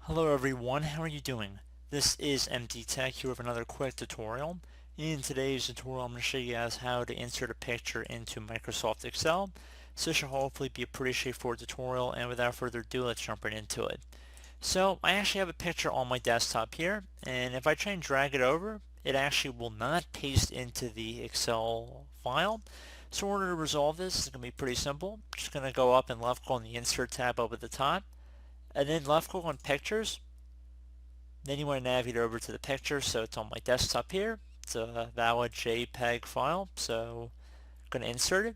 Hello everyone, how are you doing? This is MD Tech here with another quick tutorial. In today's tutorial I'm going to show you guys how to insert a picture into Microsoft Excel. So this should hopefully be a pretty straightforward tutorial, and without further ado, let's jump right into it. So I actually have a picture on my desktop here, and if I try and drag it over, it actually will not paste into the Excel file. So in order to resolve this, it's going to be pretty simple. Just going to go up and left click on the Insert tab up at the top, and then left click on Pictures. Then you want to navigate over to the picture, so it's on my desktop here. It's a valid JPEG file, so I'm going to insert it.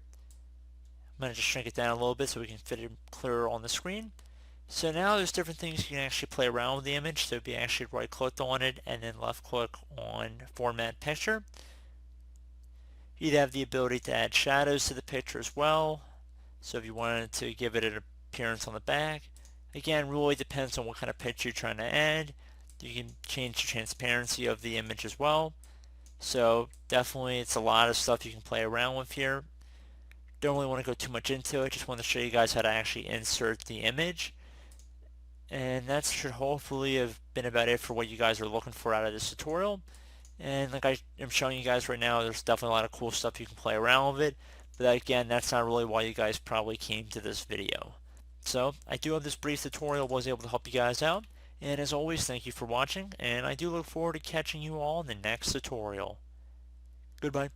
I'm going to just shrink it down a little bit so we can fit it clearer on the screen. So now there's different things you can actually play around with the image. So if you actually right click on it and then left click on Format Picture, you'd have the ability to add shadows to the picture as well. So if you wanted to give it an appearance on the back, again, really depends on what kind of picture you're trying to add. You can change the transparency of the image as well. So definitely it's a lot of stuff you can play around with here. Don't really want to go too much into it, just want to show you guys how to actually insert the image. And that should hopefully have been about it for what you guys are looking for out of this tutorial. And like I am showing you guys right now, there's definitely a lot of cool stuff you can play around with it. But again, that's not really why you guys probably came to this video. So I do hope this brief tutorial was able to help you guys out. And as always, thank you for watching, and I do look forward to catching you all in the next tutorial. Goodbye.